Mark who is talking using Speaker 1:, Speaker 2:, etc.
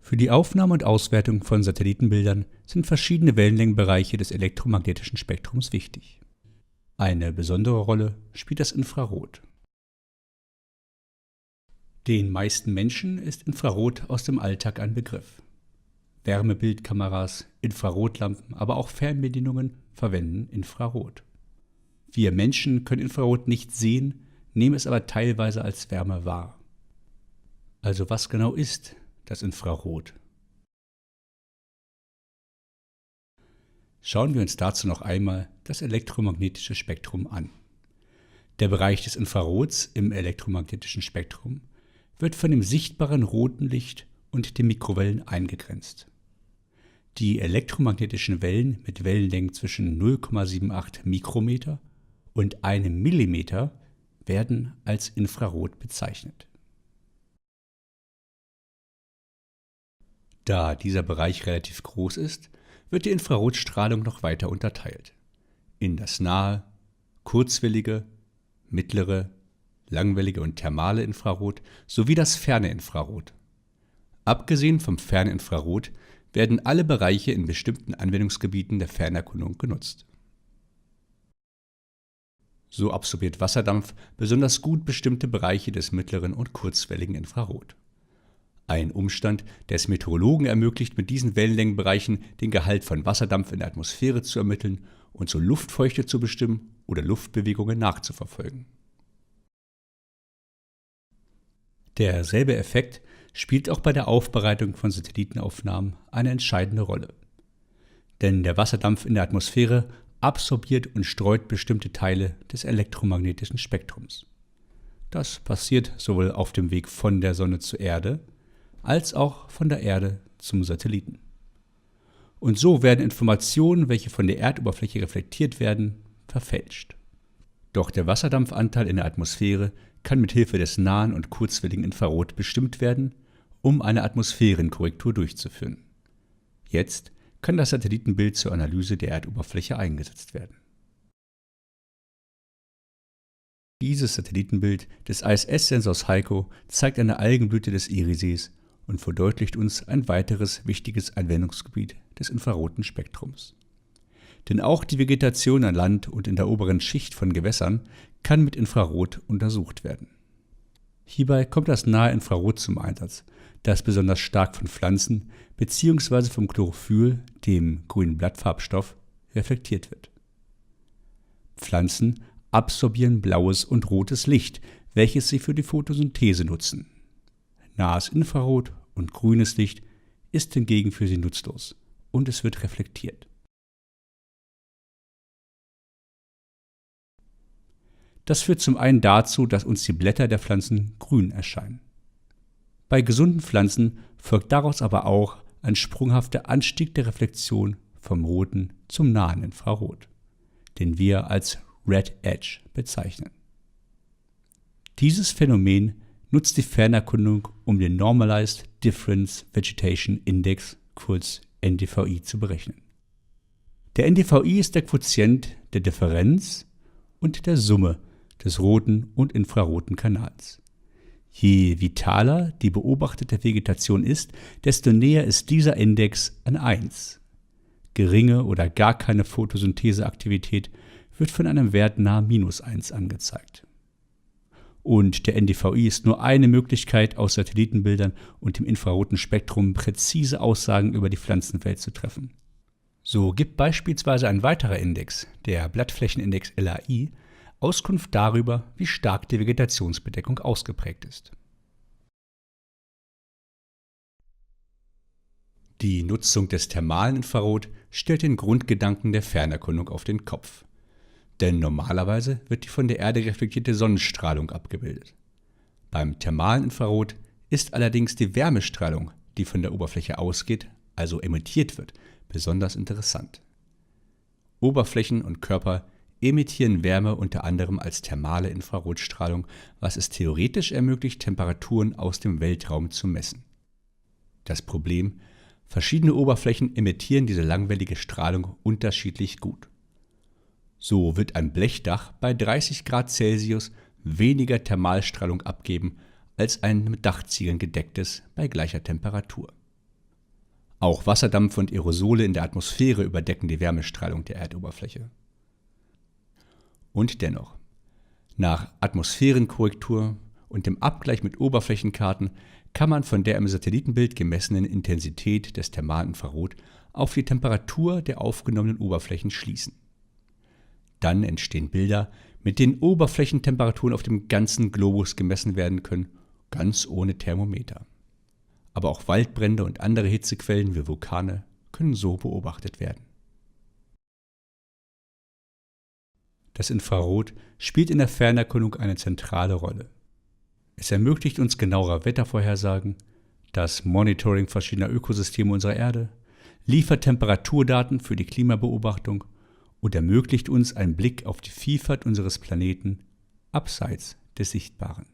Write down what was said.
Speaker 1: Für die Aufnahme und Auswertung von Satellitenbildern sind verschiedene Wellenlängenbereiche des elektromagnetischen Spektrums wichtig. Eine besondere Rolle spielt das Infrarot. Den meisten Menschen ist Infrarot aus dem Alltag ein Begriff. Wärmebildkameras, Infrarotlampen, aber auch Fernbedienungen verwenden Infrarot. Wir Menschen können Infrarot nicht sehen, nehmen es aber teilweise als Wärme wahr. Also was genau ist das Infrarot? Schauen wir uns dazu noch einmal das elektromagnetische Spektrum an. Der Bereich des Infrarots im elektromagnetischen Spektrum wird von dem sichtbaren roten Licht und den Mikrowellen eingegrenzt. Die elektromagnetischen Wellen mit Wellenlängen zwischen 0,78 Mikrometer und 1 Millimeter werden als Infrarot bezeichnet. Da dieser Bereich relativ groß ist, wird die Infrarotstrahlung noch weiter unterteilt in das nahe, kurzwellige, mittlere, langwellige und thermale Infrarot sowie das ferne Infrarot. Abgesehen vom fernen Infrarot werden alle Bereiche in bestimmten Anwendungsgebieten der Fernerkundung genutzt. So absorbiert Wasserdampf besonders gut bestimmte Bereiche des mittleren und kurzwelligen Infrarot. Ein Umstand, der es Meteorologen ermöglicht, mit diesen Wellenlängenbereichen den Gehalt von Wasserdampf in der Atmosphäre zu ermitteln und so Luftfeuchte zu bestimmen oder Luftbewegungen nachzuverfolgen. Derselbe Effekt spielt auch bei der Aufbereitung von Satellitenaufnahmen eine entscheidende Rolle. Denn der Wasserdampf in der Atmosphäre absorbiert und streut bestimmte Teile des elektromagnetischen Spektrums. Das passiert sowohl auf dem Weg von der Sonne zur Erde, als auch von der Erde zum Satelliten. Und so werden Informationen, welche von der Erdoberfläche reflektiert werden, verfälscht. Doch der Wasserdampfanteil in der Atmosphäre kann mit Hilfe des nahen und kurzwelligen Infrarot bestimmt werden, um eine Atmosphärenkorrektur durchzuführen. Jetzt kann das Satellitenbild zur Analyse der Erdoberfläche eingesetzt werden. Dieses Satellitenbild des ISS-Sensors HALCO zeigt eine Algenblüte des Eriesees und verdeutlicht uns ein weiteres wichtiges Anwendungsgebiet des infraroten Spektrums. Denn auch die Vegetation an Land und in der oberen Schicht von Gewässern kann mit Infrarot untersucht werden. Hierbei kommt das nahe Infrarot zum Einsatz, das besonders stark von Pflanzen bzw. vom Chlorophyll, dem grünen Blattfarbstoff, reflektiert wird. Pflanzen absorbieren blaues und rotes Licht, welches sie für die Photosynthese nutzen. Nahes Infrarot und grünes Licht ist hingegen für sie nutzlos und es wird reflektiert. Das führt zum einen dazu, dass uns die Blätter der Pflanzen grün erscheinen. Bei gesunden Pflanzen folgt daraus aber auch ein sprunghafter Anstieg der Reflexion vom roten zum nahen Infrarot, den wir als Red Edge bezeichnen. Dieses Phänomen nutzt die Fernerkundung, um den Normalized Difference Vegetation Index, kurz NDVI, zu berechnen. Der NDVI ist der Quotient der Differenz und der Summe des roten und infraroten Kanals. Je vitaler die beobachtete Vegetation ist, desto näher ist dieser Index an 1. Geringe oder gar keine Photosyntheseaktivität wird von einem Wert nahe -1 angezeigt. Und der NDVI ist nur eine Möglichkeit, aus Satellitenbildern und dem infraroten Spektrum präzise Aussagen über die Pflanzenwelt zu treffen. So gibt beispielsweise ein weiterer Index, der Blattflächenindex LAI, Auskunft darüber, wie stark die Vegetationsbedeckung ausgeprägt ist. Die Nutzung des thermalen Infrarot stellt den Grundgedanken der Fernerkundung auf den Kopf. Denn normalerweise wird die von der Erde reflektierte Sonnenstrahlung abgebildet. Beim thermalen Infrarot ist allerdings die Wärmestrahlung, die von der Oberfläche ausgeht, also emittiert wird, besonders interessant. Oberflächen und Körper emittieren Wärme unter anderem als thermale Infrarotstrahlung, was es theoretisch ermöglicht, Temperaturen aus dem Weltraum zu messen. Das Problem: verschiedene Oberflächen emittieren diese langwellige Strahlung unterschiedlich gut. So wird ein Blechdach bei 30 Grad Celsius weniger Thermalstrahlung abgeben als ein mit Dachziegeln gedecktes bei gleicher Temperatur. Auch Wasserdampf und Aerosole in der Atmosphäre überdecken die Wärmestrahlung der Erdoberfläche. Und dennoch, nach Atmosphärenkorrektur und dem Abgleich mit Oberflächenkarten kann man von der im Satellitenbild gemessenen Intensität des Thermalinfrarot auf die Temperatur der aufgenommenen Oberflächen schließen. Dann entstehen Bilder, mit denen Oberflächentemperaturen auf dem ganzen Globus gemessen werden können, ganz ohne Thermometer. Aber auch Waldbrände und andere Hitzequellen wie Vulkane können so beobachtet werden. Das Infrarot spielt in der Fernerkundung eine zentrale Rolle. Es ermöglicht uns genauere Wettervorhersagen, das Monitoring verschiedener Ökosysteme unserer Erde, liefert Temperaturdaten für die Klimabeobachtung und ermöglicht uns einen Blick auf die Vielfalt unseres Planeten abseits des Sichtbaren.